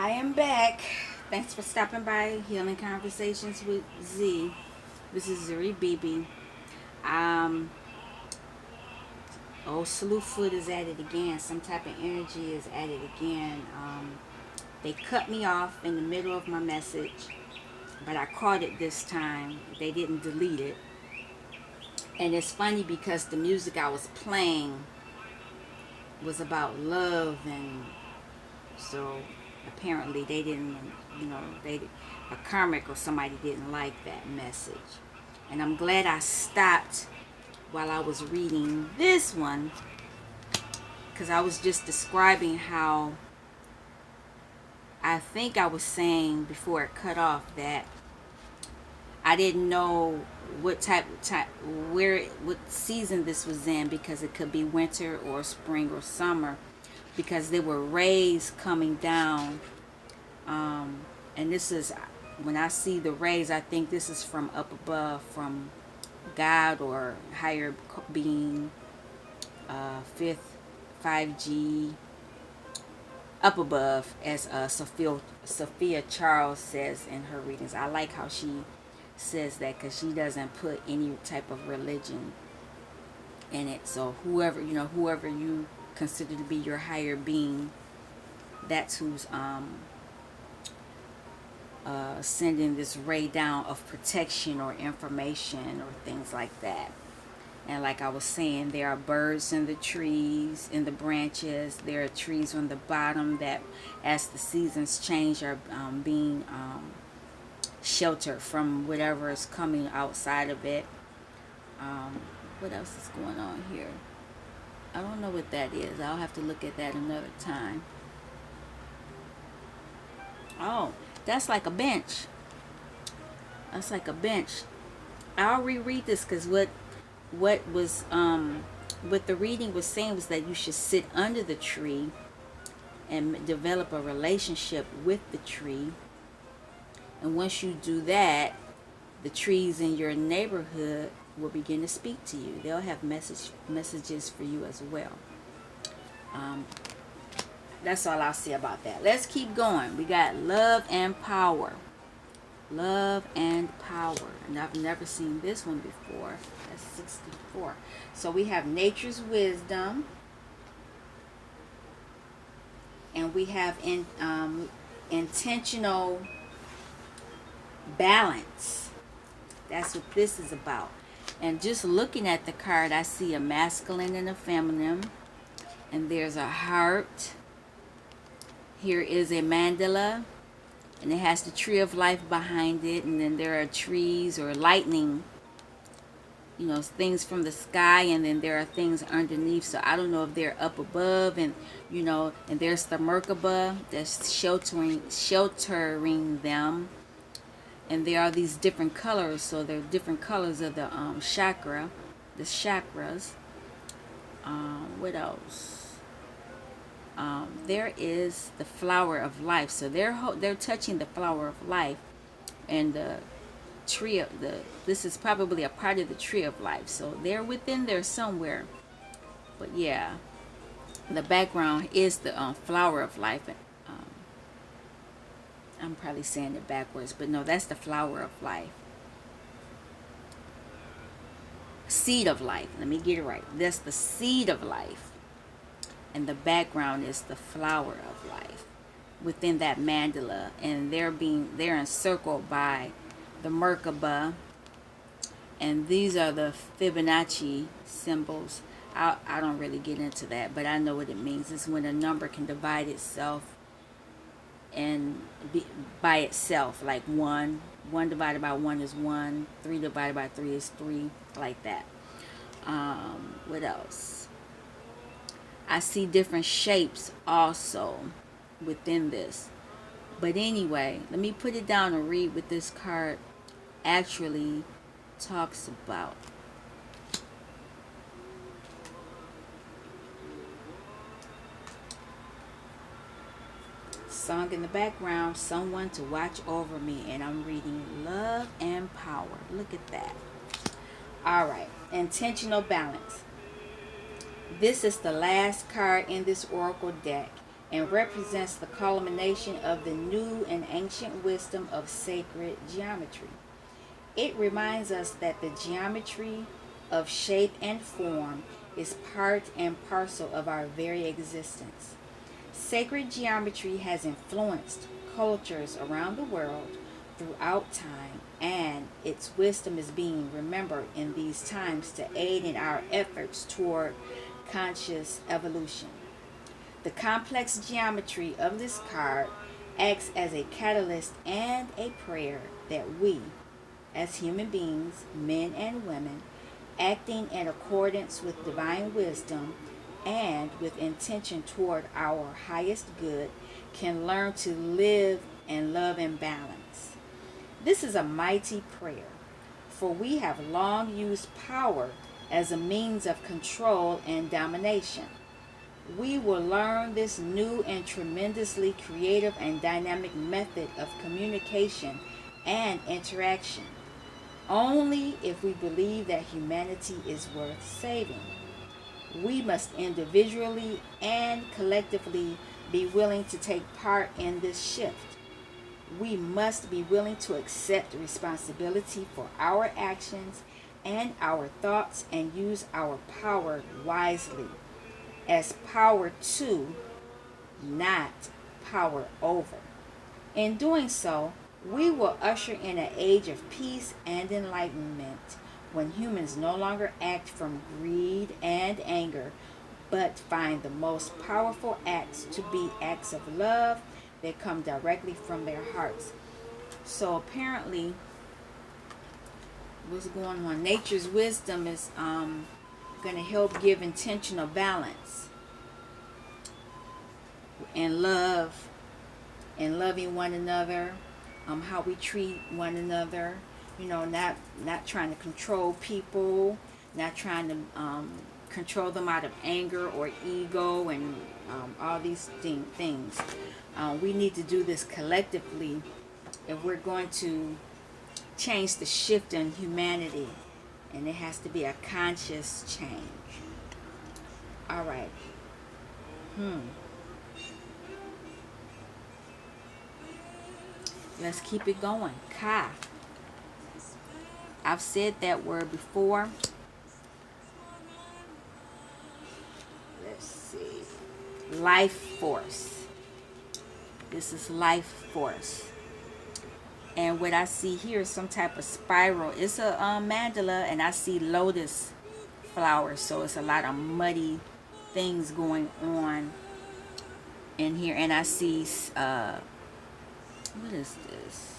I am back. Thanks for stopping by Healing Conversations with Z. This is Zuri BB. Um, Salute Foot is at it again. Some type of energy is at it again. They cut me off in the middle of my message, but I caught it this time. They didn't delete it. And it's funny because the music I was playing was about love, and so apparently they didn't, they a karmic or somebody didn't like that message. And I'm glad I stopped while I was reading this one, because I was just describing how I think I was saying before it cut off that I didn't know what what season this was in, because it could be winter or spring or summer, because there were rays coming down. And this is, when I see the rays, I think this is from up above, from God or higher being, fifth, 5G, up above, as Sophia Charles says in her readings. I like how she says that, because she doesn't put any type of religion in it. So whoever you consider to be your higher being, that's who's sending this ray down of protection or information or things like that. And like I was saying, there are birds in the trees, in the branches. There are trees on the bottom that, as the seasons change, are being sheltered from whatever is coming outside of it. What else is going on here? I don't know what that is. I'll have to look at that another time. Oh, that's like a bench. That's like a bench. I'll reread this, because what was what the reading was saying was that you should sit under the tree and develop a relationship with the tree. And once you do that, the trees in your neighborhood will begin to speak to you. They'll have messages for you as well. Um, that's all I'll say about that. Let's keep going. We got love and power. Love and power. And I've never seen this one before. That's 64. So we have nature's wisdom. And we have intentional balance. That's what this is about. And just looking at the card, I see a masculine and a feminine. And there's a heart. Here is a mandala, and it has the tree of life behind it. And then there are trees or lightning, things from the sky, and then there are things underneath. So I don't know if they're up above, and and there's the Merkaba that's sheltering them. And there are these different colors. So there are different colors of the the chakras. What else? There is the flower of life. So they're touching the flower of life, and the tree of this is probably a part of the tree of life. So they're within there somewhere. But yeah, the background is the flower of life. I'm probably saying it backwards, but no, that's the flower of life. Seed of life. Let me get it right. That's the seed of life. And the background is the flower of life within that mandala. And they're encircled by the Merkaba. And these are the Fibonacci symbols. I don't really get into that, but I know what it means. It's when a number can divide itself and be by itself, like 1 divided by 1 is 1, 3 divided by 3 is 3, like that. What else? I see different shapes also within this. But anyway, let me put it down and read what this card actually talks about. Song in the background, someone to watch over me, and I'm reading love and power. Look at that. All right, intentional balance. This is the last card in this oracle deck. and represents the culmination of the new and ancient wisdom of sacred geometry. It reminds us that the geometry of shape and form is part and parcel of our very existence. Sacred geometry has influenced cultures around the world throughout time, and its wisdom is being remembered in these times to aid in our efforts toward conscious evolution. The complex geometry of this card acts as a catalyst and a prayer that we, as human beings, men and women, acting in accordance with divine wisdom and with intention toward our highest good, can learn to live and love in balance. This is a mighty prayer, for we have long used power as a means of control and domination. We will learn this new and tremendously creative and dynamic method of communication and interaction only if we believe that humanity is worth saving. We must individually and collectively be willing to take part in this shift. We must be willing to accept responsibility for our actions and our thoughts and use our power wisely as power to, not power over. In doing so, we will usher in an age of peace and enlightenment when humans no longer act from greed and anger, but find the most powerful acts to be acts of love that come directly from their hearts. So apparently, what's going on? Nature's wisdom is going to help give intentional balance and love and loving one another, how we treat one another, not trying to control people, not trying to control them out of anger or ego and all these things. We need to do this collectively if we're going to change the shift in humanity, and it has to be a conscious change. All right. Let's keep it going. Ka. I've said that word before. Let's see. Life force. This is life force. And what I see here is some type of spiral. It's a mandala, and I see lotus flowers. So it's a lot of muddy things going on in here. And I see, what is this?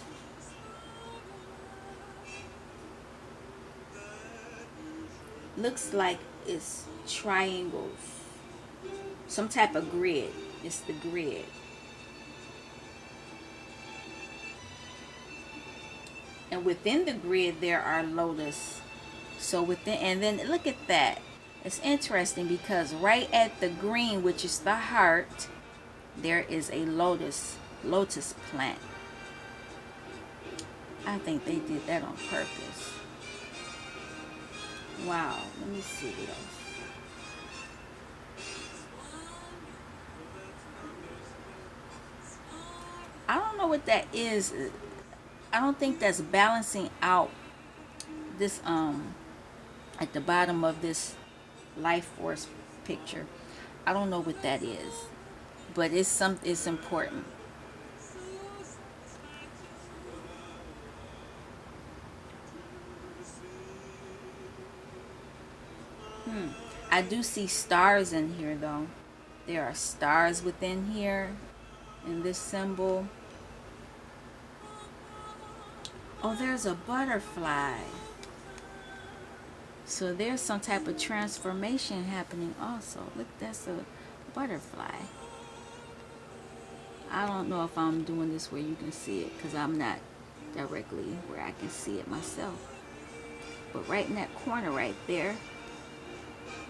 Looks like it's triangles. Some type of grid. It's the grid. And within the grid there are lotus. So within, and then look at that. It's interesting because right at the green, which is the heart, there is a lotus plant. I think they did that on purpose. Wow, let me see this. I don't know what that is. I don't think that's balancing out this at the bottom of this life force picture. I don't know what that is, but it's important. I do see stars in here though. There are stars within here in this symbol. Oh, there's a butterfly. So there's some type of transformation happening also. Look, that's a butterfly. I don't know if I'm doing this where you can see it, because I'm not directly where I can see it myself. But right in that corner right there,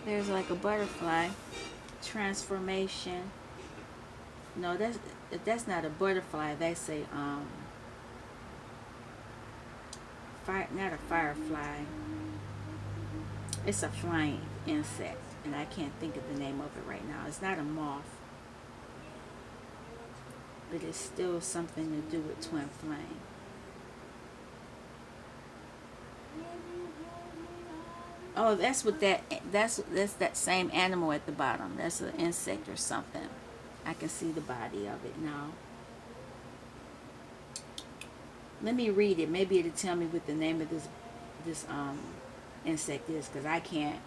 there's like a butterfly transformation. No, that's not a butterfly. That's a not a firefly. It's a flying insect, and I can't think of the name of it right now. It's not a moth. but it's still something to do with twin flame. Oh, that's what that's that same animal at the bottom. That's an insect or something. I can see the body of it now. Let me read it. Maybe it'll tell me what the name of this insect is, because I can't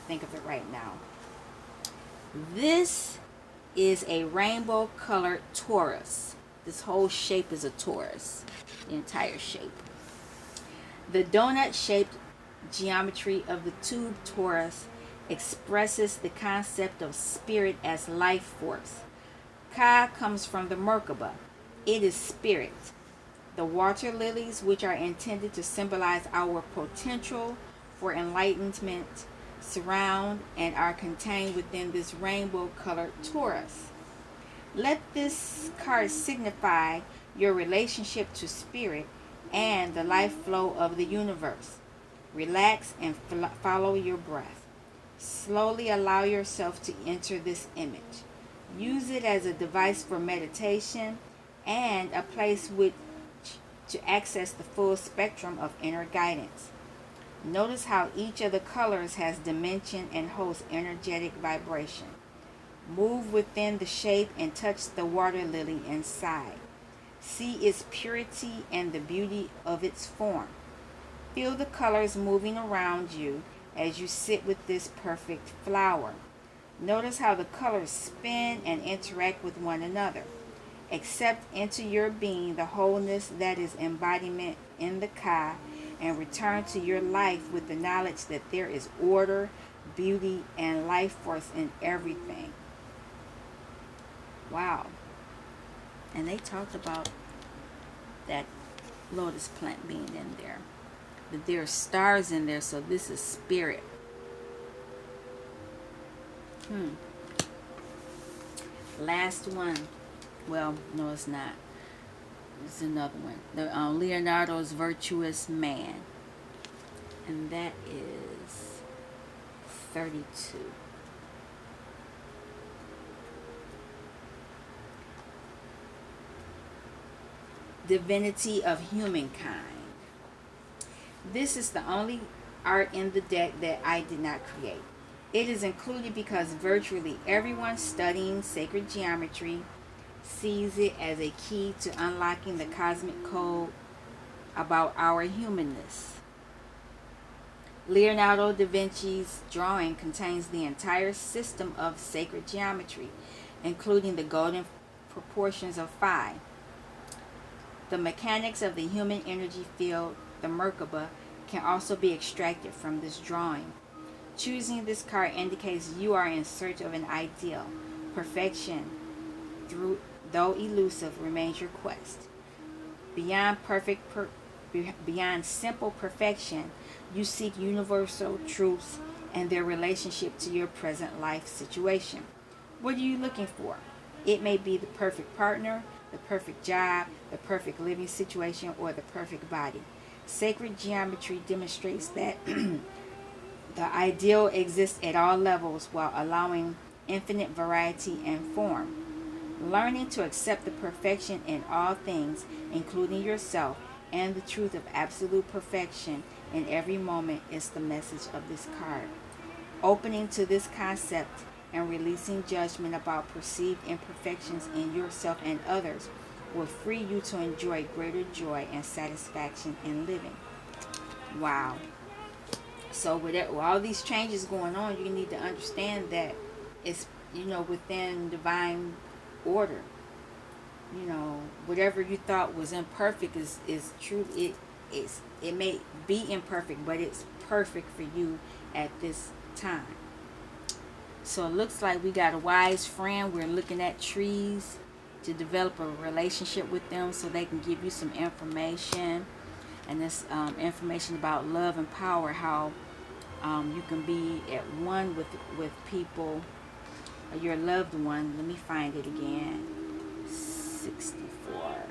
think of it right now. This is a rainbow colored torus. This whole shape is a torus. The entire shape. The donut shaped geometry of the tube torus expresses the concept of spirit as life force. Ka comes from the Merkaba. It is spirit. The water lilies, which are intended to symbolize our potential for enlightenment, surround and are contained within this rainbow colored torus. Let this card signify your relationship to spirit and the life flow of the universe. Relax and follow your breath. Slowly allow yourself to enter this image. Use it as a device for meditation and a place which to access the full spectrum of inner guidance. Notice how each of the colors has dimension and holds energetic vibration. Move within the shape and touch the water lily inside. See its purity and the beauty of its form. Feel the colors moving around you as you sit with this perfect flower. Notice how the colors spin and interact with one another. Accept into your being the wholeness that is embodiment in the Ka, and return to your life with the knowledge that there is order, beauty, and life force in everything. Wow. And they talked about that lotus plant being in there. But there are stars in there, so this is spirit. Last one. Well, no, it's not. It's another one. The Leonardo's Virtuous Man. And that is 32. Divinity of Humankind. This is the only art in the deck that I did not create. It is included because virtually everyone studying sacred geometry sees it as a key to unlocking the cosmic code about our humanness. Leonardo da Vinci's drawing contains the entire system of sacred geometry, including the golden proportions of phi. The mechanics of the human energy field, the Merkaba, can also be extracted from this drawing. Choosing this card indicates you are in search of an ideal. Perfection, though elusive, remains your quest. Beyond simple perfection, you seek universal truths and their relationship to your present life situation. What are you looking for? It may be the perfect partner, the perfect job, the perfect living situation, or the perfect body. Sacred geometry demonstrates that the ideal exists at all levels while allowing infinite variety and form. Learning to accept the perfection in all things, including yourself, and the truth of absolute perfection in every moment is the message of this card. Opening to this concept and releasing judgment about perceived imperfections in yourself and others will free you to enjoy greater joy and satisfaction in living. Wow. So with all these changes going on, you need to understand that it's, within divine order. Whatever you thought was imperfect is true. It may be imperfect, but it's perfect for you at this time. So it looks like we got a wise friend. We're looking at trees to develop a relationship with them so they can give you some information. And this information about love and power, how you can be at one with people, or your loved one. Let me find it again. 64.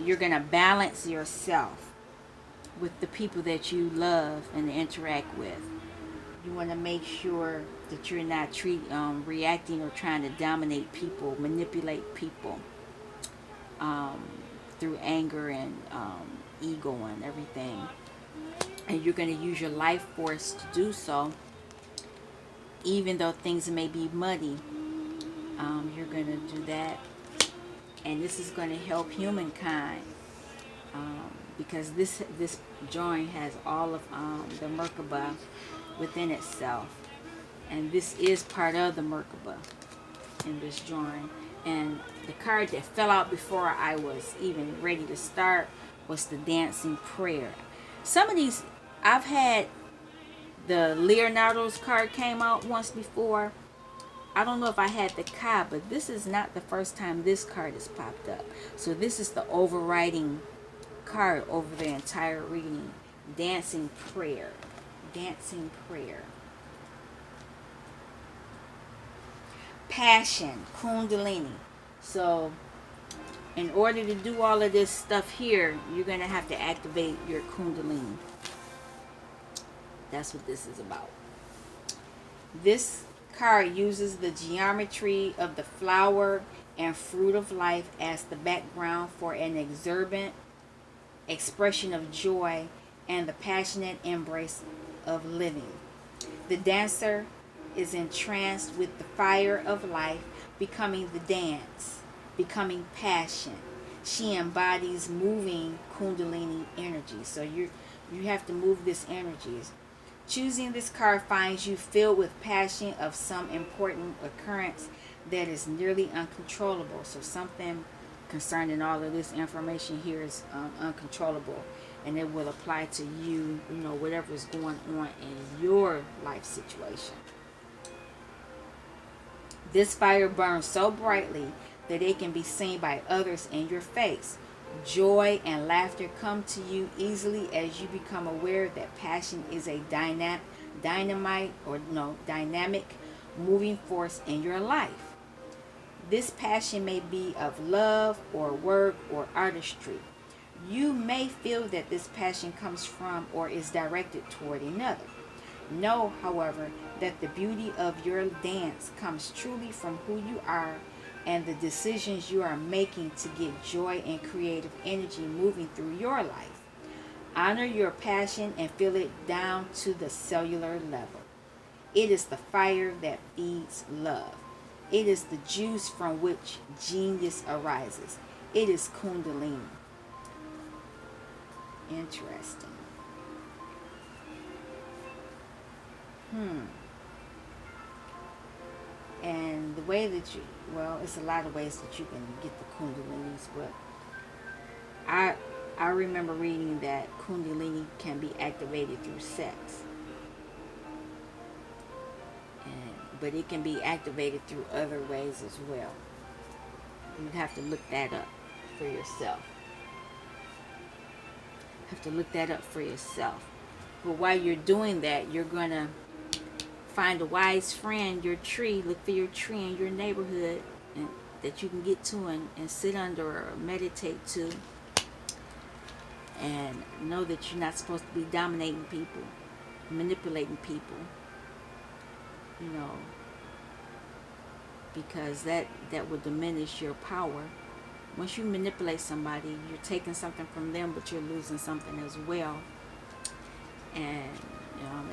You're going to balance yourself with the people that you love and interact with. You want to make sure that you're not reacting or trying to dominate people, manipulate people um, through anger and ego and everything. And you're going to use your life force to do so, even though things may be muddy. You're going to do that. And this is going to help humankind, because this drawing has all of the Merkaba within itself. And this is part of the Merkaba in this drawing. And the card that fell out before I was even ready to start was the Dancing Prayer. Some of these, I've had the Leonardo's card came out once before. I don't know if I had the Ka, but this is not the first time this card has popped up. So this is the overriding card over the entire reading. Dancing Prayer. Dancing Prayer. Passion. Kundalini. So in order to do all of this stuff here, you're going to have to activate your Kundalini. That's what this is about. This card uses the geometry of the flower and fruit of life as the background for an exuberant expression of joy and the passionate embrace of living. The dancer is entranced with the fire of life, becoming the dance, becoming passion. She embodies moving Kundalini energy. So you have to move this energy. Choosing this card finds you filled with passion of some important occurrence that is nearly uncontrollable. So something concerning all of this information here is uncontrollable, and it will apply to you, whatever is going on in your life situation. This fire burns so brightly that it can be seen by others in your face. Joy and laughter come to you easily as you become aware that passion is a dynamic moving force in your life. This passion may be of love or work or artistry. You may feel that this passion comes from or is directed toward another. Know, however, that the beauty of your dance comes truly from who you are and the decisions you are making to get joy and creative energy moving through your life. Honor your passion and feel it down to the cellular level. It is the fire that feeds love. It is the juice from which genius arises. It is Kundalini. Interesting. And the way that it's a lot of ways that you can get the Kundalinis, but I remember reading that Kundalini can be activated through sex. But it can be activated through other ways as well. You'd have to look that up for yourself. But while you're doing that, you're going to find a wise friend, your tree. Look for your tree in your neighborhood and that you can get to and sit under or meditate to. And know that you're not supposed to be dominating people, manipulating people. Because that will diminish your power. Once you manipulate somebody, you're taking something from them, but you're losing something as well. And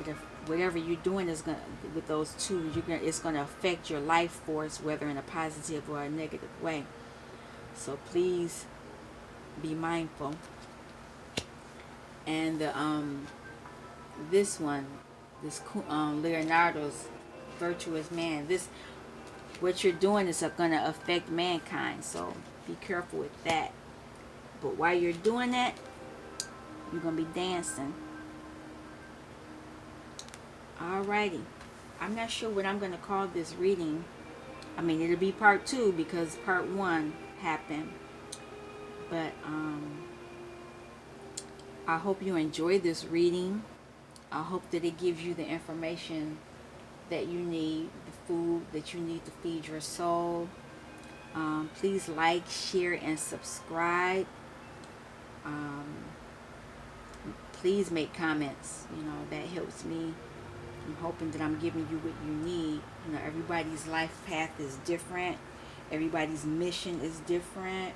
if whatever you're doing is with those two, it's going to affect your life force, whether in a positive or a negative way. So please be mindful. And this Leonardo's Virtuous Man. What you're doing is going to affect mankind, so be careful with that. But while you're doing that, you're going to be dancing. Alrighty. I'm not sure what I'm going to call this reading. It'll be part 2 because part 1 happened. But I hope you enjoy this reading. I hope that it gives you the information that you need, the food that you need to feed your soul. Please like, share, and subscribe. Please make comments. That helps me I'm hoping that I'm giving you what you need. You know, everybody's life path is different. Everybody's mission is different.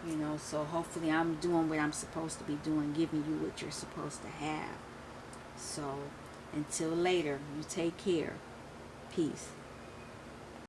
You know, so hopefully I'm doing what I'm supposed to be doing, giving you what you're supposed to have. So until later, you take care. Peace.